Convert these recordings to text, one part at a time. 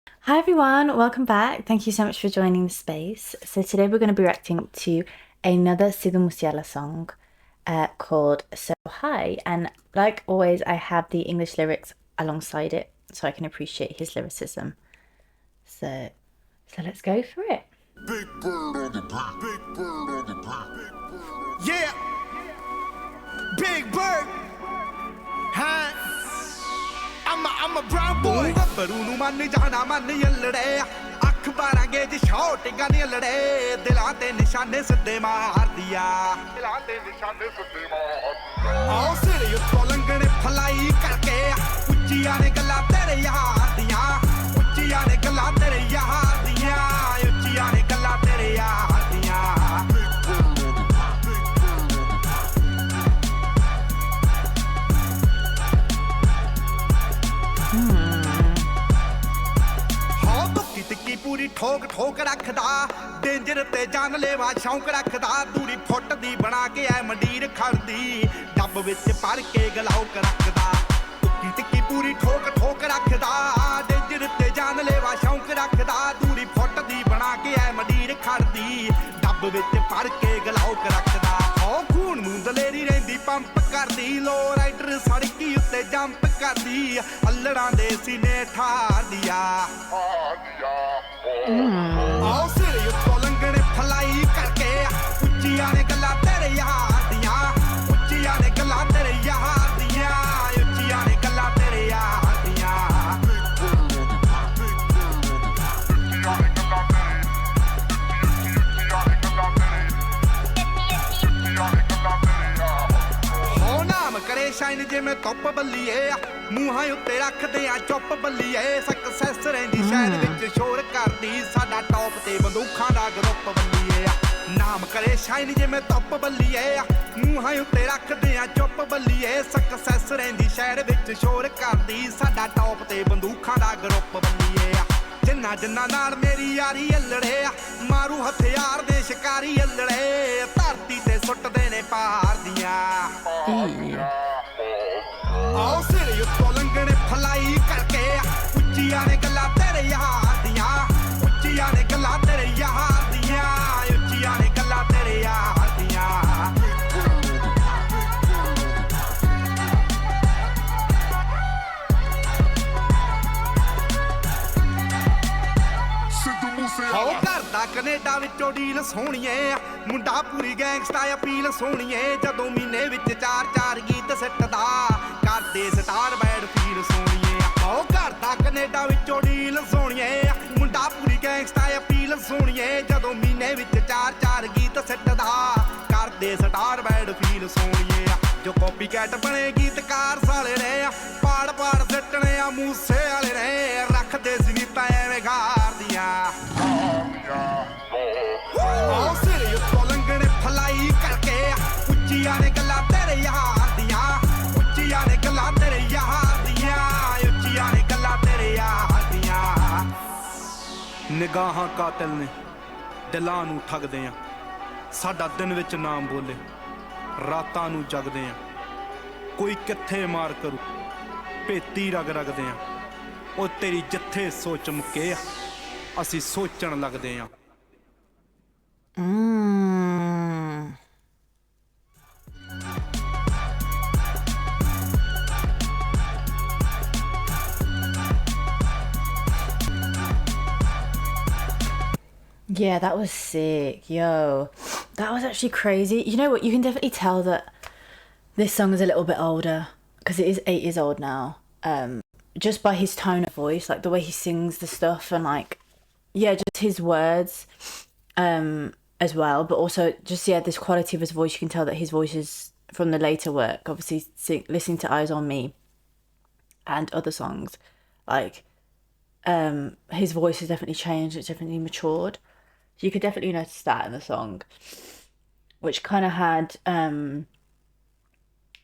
Hi everyone, welcome back. Thank you so much for joining the space. So today we're going to be reacting to another Sidhu song called So High. And like always, I have the English lyrics alongside it so I can appreciate his lyricism. So let's go for it. Big bird on the block. Big bird on the block. Yeah, big bird. Huh? I'm a brown boy. ਗੱਭਰੂ ਨੂੰ ਮੰਨ ਜਾਣਾ ਮੰਨ ਯੱਲੜੇ ਅੱਖ 12 gauge ਸ਼ਾਟਿੰਗਾਂ ਨੇ ਲੜੇ ਦਿਲਾਂ ਤੇ ਨਿਸ਼ਾਨੇ ਸਿੱਧੇ ਮਾਰਦੀਆ ਦਿਲਾਂ ਤੇ ਨਿਸ਼ਾਨੇ ਸਿੱਧੇ ਮਾਰਦੀਆ ਆਓ ਸਿਰ ਉੱਤੋਂ ਲੰਘਣੇ ਫਲਾਈ ਕਰਕੇ ਉੱਚੀਆਂ ਨੇ ਗੱਲਾਂ ਤੇਰੇ ਯਾਰ ਦੀਆਂ ਉੱਚੀਆਂ ਨੇ ਗੱਲਾਂ ਤੇਰੇ ਯਾਰ ਦੀਆਂ ਉੱਚੀਆਂ ਨੇ ਗੱਲਾਂ ਤੇਰੇ ਯਾਰ ਦੀਆਂ ਟਿੱਕੀ ਪੂਰੀ ਠੋਕ ਠੋਕ ਰੱਖਦਾ ਡੇਂਜਰ ਤੇ ਜਾਨ ਲੈਵਾ ਸ਼ੌਂਕ ਰੱਖਦਾ ਦੂਰੀ ਫੁੱਟ ਦੀ ਬਣਾ ਕੇ ਐ ਮੰਡੀਰ ਖੜਦੀ ਡੱਬ ਵਿੱਚ ਭਰ ਕੇ ਗਲਾਉਕ ਰੱਖਦਾ ਟਿੱਕੀ ਟਿੱਕੀ ਪੂਰੀ ਠੋਕ ਠੋਕ ਰੱਖਦਾ ਡੇਂਜਰ ਤੇ ਜਾਨ ਲੈਵਾ ਸ਼ੌਂਕ ਰੱਖਦਾ ਦੂਰੀ ਫੁੱਟ ਦੀ ਬਣਾ ਕੇ ਐ ਮੰਡੀਰ ਖੜਦੀ ਡੱਬ ਵਿੱਚ ਭਰ ਕੇ ਗਲਾਉਕ ਰੱਖਦਾ ਹੋ ਖੂਨ ਨੂੰ ਦਲੇਰੀ ਰਹਿੰਦੀ ਪੰਪ ਕਰਦੀ ਲੋ ਰਾਈਡਰ ਸੜਕੀ ਉੱਤੇ ਜੰਪ ਕਰਦੀ ਅੱਲੜਾਂ ਦੇ ਸੀਨੇ ਠਾਰਦੀਆ ਆਓ ਸਿਰ ਉੱਤੋਂ ਲੰਘਣੇ ਫਲਾਈ ਕਰਕੇ ਉੱਚੀਆਂ ਨੇ ਗੱਲਾਂ ਤੇਰੇ ਯਾਰ ਦੀਆਂ ਉੱਚੀਆਂ ਨੇ ਗੱਲਾਂ ਤੇਰੇ ਯਾਰ ਦੀਆਂ ਉੱਚੀਆਂ ਨੇ ਗੱਲਾਂ ਤੇਰੇ ਯਾਰ ਦੀਆਂ ਹੋ ਨਾਮ ਕਰੇ ਸ਼ਾਈਨ ਜਿਵੇਂ ਧੁੱਪ ਬੱਲੀਏ ਮੂੰਹਾਂ ਉੱਤੇ ਰੱਖਦੇ ਆ ਚੁੱਪ ਬੱਲੀਏ ਸਕਸੈਸ ਰਹਿੰਦੀ ਸ਼ਹਿਰ ਵਿੱਚ ਸ਼ੋਰ ਕਰਦੀ ਸਾਡਾ ਟੌਪ ਤੇ ਬੰਦੂਖਾਂ ਦਾ ਗਰੁੱਪ ਬੱਲੀਏ ਨਾਮ ਕਰੇ ਸ਼ਾਈਨ ਜਿਵੇਂ ਧੁੱਪ ਬੱਲੀਏ ਮੂੰਹਾਂ ਉੱਤੇ ਰੱਖਦੇ ਆ ਚੁੱਪ ਬੱਲੀਏ ਸਕਸੈਸ ਰਹਿੰਦੀ ਸ਼ਹਿਰ ਵਿੱਚ ਸ਼ੋਰ ਕਰਦੀ ਸਾਡਾ ਟੌਪ ਤੇ ਬੰਦੂਖਾਂ ਦਾ ਗਰੁੱਪ ਬੱਲੀਏ ਜਿੰਨਾ ਜਿੰਨਾ ਨਾਲ ਮੇਰੀ ਯਾਰੀ ਅੱਲੜੇ ਮਾਰੂ ਹਥਿਆਰ ਦੇ ਸ਼ਿਕਾਰੀ ਅੱਲੜੇ ਧਰਤੀ ਤੇ ਸੁੱਟਦੇ ਨੇ ਪਹਾੜ ਦੀਆਂ ਆਓ ਸਿਰ ਉੱਤੋਂ ਲੰਘਣੇ ਫਲਾਈ ਕਰਕੇ ਉੱਚੀਆਂ ਨੇ ਗੱਲਾਂ ਤੇਰੇ ਯਾਰ ਦੀਆਂ ਉੱਚੀਆਂ ਨੇ ਗੱਲਾਂ ਤੇਰੇ ਯਾਰ ਦੀਆਂ ਉੱਚੀਆਂ ਨੇ ਗੱਲਾਂ ਤੇਰੇ ਯਾਰ ਦੀਆਂ ਹੋ ਕਰਦਾ ਕੈਨੇਡਾ ਵਿੱਚੋਂ ਡੀਲ ਸੋਹਣੀਏ ਮੁੰਡਾ ਪੂਰੀ ਗੈਂਗਸਟਾ ਅਪੀਲ ਸੋਹਣੀਏ ਜਦੋਂ ਮਹੀਨੇ ਵਿੱਚ ਚਾਰ ਚਾਰ ਗੀਤ ਸਿੱਟਦਾ ਕਰਦੇ ਸਟਾਰ ਬੈਡ ਫੀਲ ਸੋਹਣੀਏ ਹੋ ਕਰਦਾ ਕੈਨੇਡਾ ਵਿੱਚੋਂ ਡੀਲ ਸੋਹਣੀਏ ਮੁੰਡਾ ਪੂਰੀ ਗੈਂਗਸਟਾ ਅਪੀਲ ਸੋਹਣੀਏ ਜਦੋਂ ਮਹੀਨੇ ਵਿੱਚ ਚਾਰ ਚਾਰ ਗੀਤ ਸਿੱਟਦਾ ਕਰਦੇ ਸਟਾਰ ਬੈਡ ਫੀਲ ਸੋਹਣੀਏ ਜੋ ਕਾਪੀ ਕੈਟ ਬਣੇ ਗੀਤਕਾਰ ਸਾਲੇ ਨੇ ਪਾੜ ਪਾੜ ਸਿੱਟਣੇ ਆ ਮੂਸੇ ਵਾਲੇ ਨੇ ਰੱਖਦੇ ਸੀ ਨੀ ਐਵੇਂ ਗਾਰਦੀਆਂ ਆਓ ਸਿਰ ਉੱਤੋਂ ਲੰਘਣੇ ਫਲਾਈ ਕਰਕੇ ਉੱਚੀਆਂ ਨੇ ਗੱਲਾਂ ਤੇਰੇ ਯਾਰ ਦੀਆਂ ਉੱਚੀਆਂ ਨੇ ਗੱਲਾਂ ਤੇਰੇ ਯਾਰ ਦੀਆਂ ਉੱਚੀਆਂ ਨੇ ਗੱਲਾਂ ਤੇਰੇ ਯਾਰ ਦੀਆਂ ਨਿਗਾਹਾਂ ਕਾਤਲ ਨੇ ਦਿਲਾਂ ਨੂੰ ਠੱਗਦੇ ਆ ਸਾਡਾ ਦਿਨ ਵਿੱਚ ਨਾਮ ਬੋਲੇ ਰਾਤਾਂ ਨੂੰ ਜਗਦੇ ਆ ਕੋਈ ਕਿੱਥੇ ਮਾਰ ਕਰੂ ਭੇਤੀ ਰਗ ਰਗਦੇ ਆ ਉਹ ਤੇਰੀ ਜਿੱਥੇ ਸੋਚ ਮੁੱਕੇ ਆ ਅਸੀਂ ਸੋਚਣ ਲੱਗਦੇ ਆ Yeah, that was sick. Yo, that was actually crazy. You know what? You can definitely tell that this song is a little bit older because it is 8 years old now. Just by his tone of voice, like the way he sings the stuff and like, yeah, just his words as well. But also just, yeah, this quality of his voice, you can tell that his voice is from the later work, obviously listening to Eyes on Me and other songs. Like, his voice has definitely changed. It's definitely matured. So you could definitely notice that in the song, which kind of had a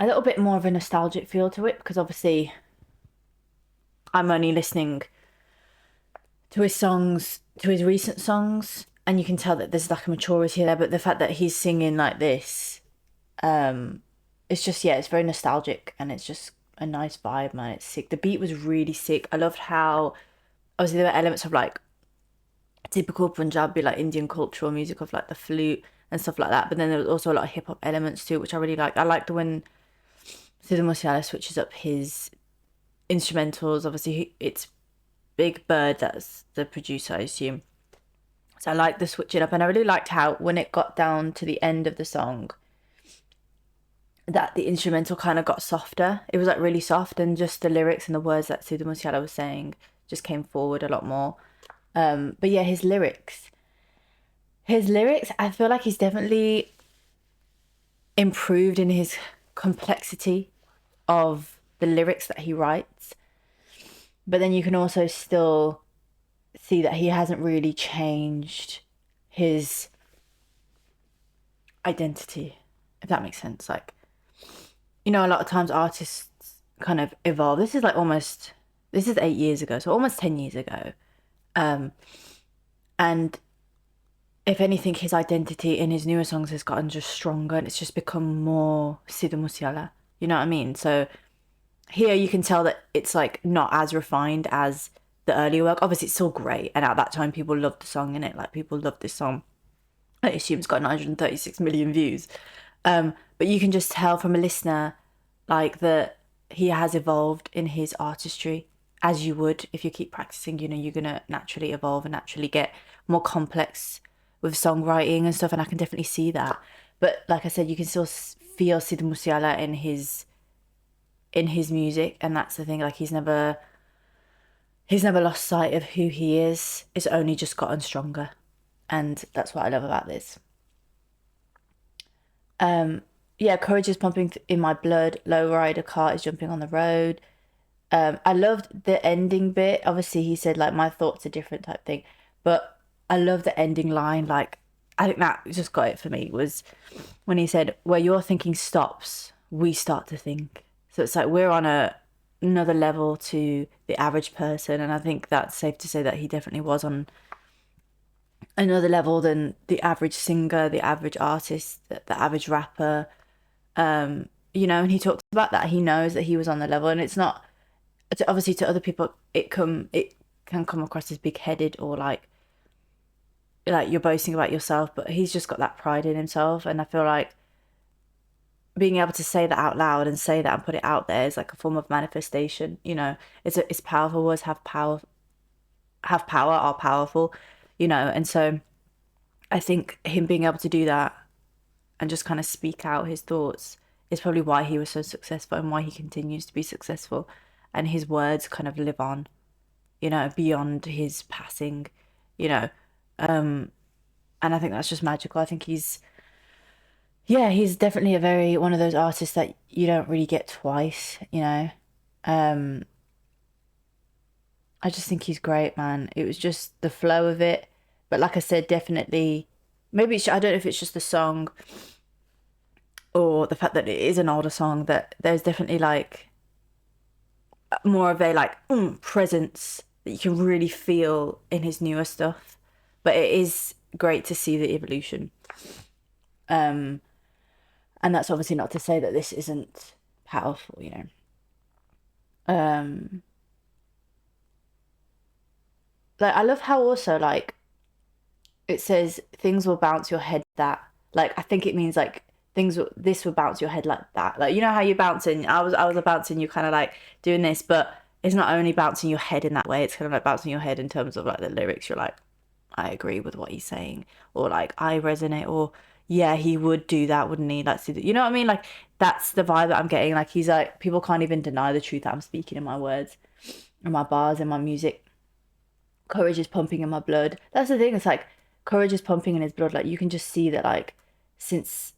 little bit more of a nostalgic feel to it because obviously I'm only listening to his songs, to his recent songs, and you can tell that there's like a maturity there, but the fact that he's singing like this, it's just, yeah, it's very nostalgic and it's just a nice vibe, man. It's sick. The beat was really sick. I loved how obviously there were elements of like typical Punjabi, like Indian cultural music of like the flute and stuff like that. But then there was also a lot of hip hop elements too, which I really liked. I liked when Sidhu Musiala switches up his instrumentals. Obviously, it's Big Bird that's the producer, I assume. So I liked the switching up, and I really liked how when it got down to the end of the song, that the instrumental kind of got softer. It was like really soft, and just the lyrics and the words that Sidhu Musiala was saying just came forward a lot more. But yeah, his lyrics, I feel like he's definitely improved in his complexity of the lyrics that he writes. But then you can also still see that he hasn't really changed his identity, if that makes sense. Like, you know, a lot of times artists kind of evolve. This is 8 years ago, so almost 10 years ago. And if anything, his identity in his newer songs has gotten just stronger, and it's just become more Sidhu Musiala. You know what I mean? So here you can tell that it's like not as refined as the earlier work. Obviously, it's still great, and at that time, people loved the song, innit? Like, people loved this song. I assume it's got 936 million views. But you can just tell from a listener, like, that he has evolved in his artistry, as you would if you keep practicing. You know, you're gonna naturally evolve and naturally get more complex with songwriting and stuff, and I can definitely see that. But like I said, you can still feel Sidhu Musiala in his music, and that's the thing. Like, he's never lost sight of who he is. It's only just gotten stronger, and that's what I love about this. Yeah, courage is pumping in my blood. Lowrider cart is jumping on the road. I loved the ending bit. Obviously, he said like my thoughts are different type thing, but I love the ending line. Like, I think that just got it for me, was when he said, "Where your thinking stops, we start to think." So it's like we're on another level to the average person, and I think that's safe to say that he definitely was on another level than the average singer, the average artist, the average rapper. You know, and he talks about that. He knows that he was on the level, and it's not, obviously to other people it can come across as big-headed, or like you're boasting about yourself, but he's just got that pride in himself, and I feel like being able to say that out loud and say that and put it out there is like a form of manifestation. You know, it's powerful. Words have power, are powerful, you know. And so I think him being able to do that and just kind of speak out his thoughts is probably why he was so successful and why he continues to be successful, and his words kind of live on, you know, beyond his passing, you know. And I think that's just magical. I think he's definitely one of those artists that you don't really get twice, you know. I just think he's great, man. It was just the flow of it. But like I said, definitely, maybe I don't know if it's just the song or the fact that it is an older song, that there's definitely like more of a like presence that you can really feel in his newer stuff. But it is great to see the evolution. And that's obviously not to say that this isn't powerful, you know. Like, I love how also like it says things will bounce your head, that like I think it means like this will bounce your head like that. Like, you know how you're bouncing, I was a bouncing, you're kind of like doing this, but it's not only bouncing your head in that way, it's kind of like bouncing your head in terms of like the lyrics. You're like, I agree with what he's saying, or like I resonate, or yeah, he would do that, wouldn't he? Like, you know what I mean? Like, that's the vibe that I'm getting. Like, he's like, people can't even deny the truth that I'm speaking in my words, in my bars, in my music. Courage is pumping in my blood. That's the thing. It's like courage is pumping in his blood. Like, you can just see that, like, since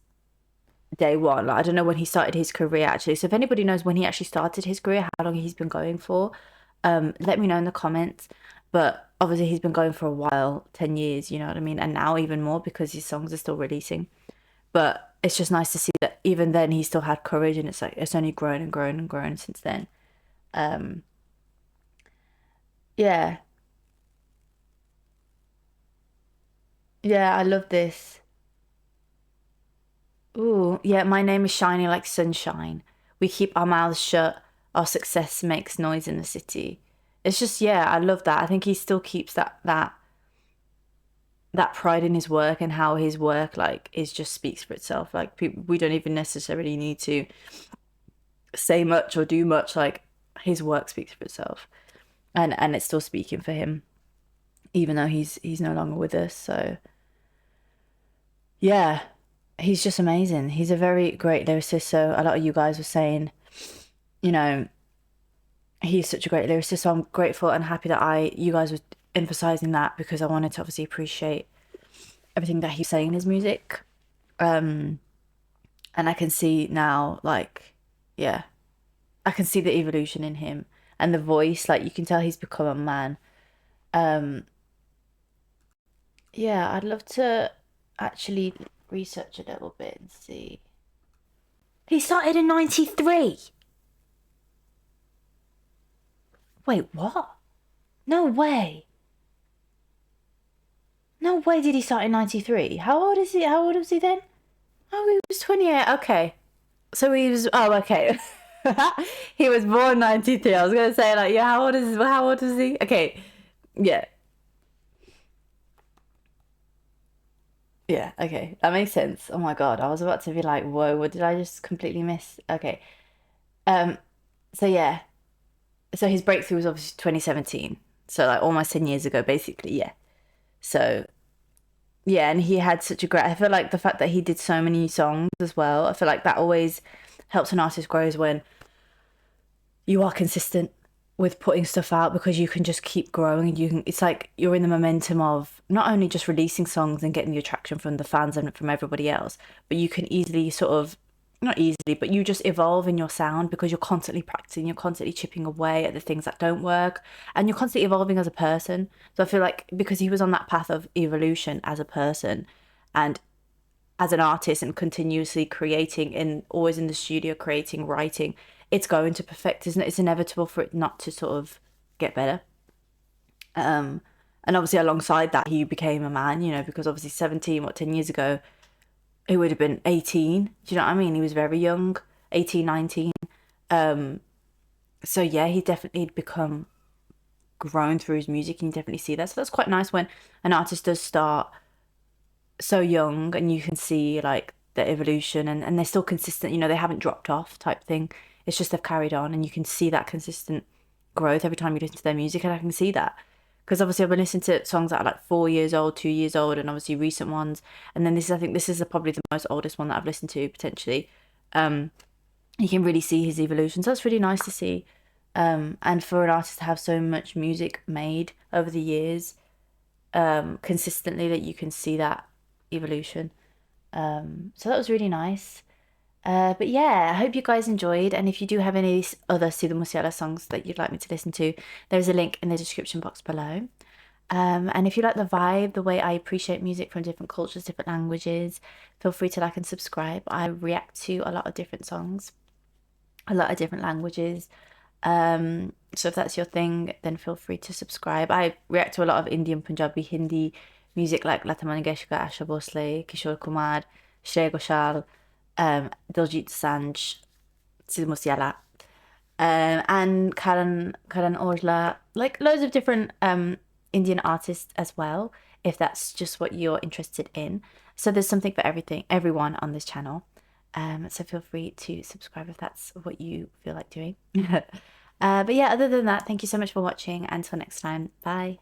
day one. Like, I don't know when he started his career actually. So if anybody knows when he actually started his career, how long he's been going for, let me know in the comments. But obviously he's been going for a while, 10 years, you know what I mean? And now even more, because his songs are still releasing. But it's just nice to see that even then he still had courage, and it's like it's only grown and grown and grown since then. Yeah. Yeah, I love this. Ooh, yeah, my name is shiny like sunshine. We keep our mouths shut. Our success makes noise in the city. it's just, yeah, I love that. I think he still keeps that pride in his work, and how his work like is just speaks for itself. Like we don't even necessarily need to say much or do much. Like his work speaks for itself, and it's still speaking for him, even though he's no longer with us. So yeah, he's just amazing. He's a very great lyricist. So a lot of you guys were saying, you know, he's such a great lyricist. So I'm grateful and happy that you guys were emphasizing that, because I wanted to obviously appreciate everything that he's saying in his music. And I can see now, like, yeah, I can see the evolution in him, and the voice, like you can tell he's become a man. Yeah, I'd love to actually research a little bit and see. He started in 93. Wait, what? No way. No way did he start in 93. How old is he? How old was he then? Oh, he was 28. Okay. So he was, oh, okay. He was born 93. I was going to say, like, yeah, how old is he? Okay. Yeah. Yeah, okay. That makes sense. Oh my God. I was about to be like, whoa, what did I just completely miss? Okay. Um, so yeah. So his breakthrough was obviously 2017. So like almost 10 years ago, basically, yeah. So yeah, and he had such a great, I feel like the fact that he did so many songs as well, I feel like that always helps an artist grow, is when you are consistent with putting stuff out, because you can just keep growing, and it's like you're in the momentum of not only just releasing songs and getting the attraction from the fans and from everybody else, but you can easily sort of, not easily, but you just evolve in your sound, because you're constantly practicing, you're constantly chipping away at the things that don't work, and you're constantly evolving as a person. So I feel like because he was on that path of evolution as a person and as an artist, and continuously creating, and always in the studio creating, writing, it's going to perfect, isn't it? It's inevitable for it not to sort of get better. And obviously alongside that, he became a man, because obviously 17, 10 years ago, he would have been 18. Do you know what I mean? He was very young, 18, 19. So yeah, he definitely had become grown through his music, and you definitely see that. So that's quite nice when an artist does start so young, and you can see like the evolution, and they're still consistent, they haven't dropped off type thing. It's just they've carried on, and you can see that consistent growth every time you listen to their music. And I can see that because obviously I've been listening to songs that are like 4 years old, 2 years old, and obviously recent ones. And then I think this is probably the most oldest one that I've listened to potentially. You can really see his evolution. So that's really nice to see. And for an artist to have so much music made over the years, consistently, that you can see that evolution. So that was really nice. But yeah, I hope you guys enjoyed. And if you do have any other Sidhu Musiala songs that you'd like me to listen to, there's a link in the description box below. And if you like the vibe, the way I appreciate music from different cultures, different languages, feel free to like and subscribe. I react to a lot of different songs, a lot of different languages. So if that's your thing, then feel free to subscribe. I react to a lot of Indian, Punjabi, Hindi music like Lata Mangeshkar, Asha Bhosle, Kishore Kumar, Shreya Ghoshal, Diljit Dosanjh, Sidhu Musiala, and Karan Aujla, like loads of different Indian artists as well, if that's just what you're interested in. So there's something for everyone on this channel. So feel free to subscribe if that's what you feel like doing. But yeah, other than that, thank you so much for watching. Until next time, bye.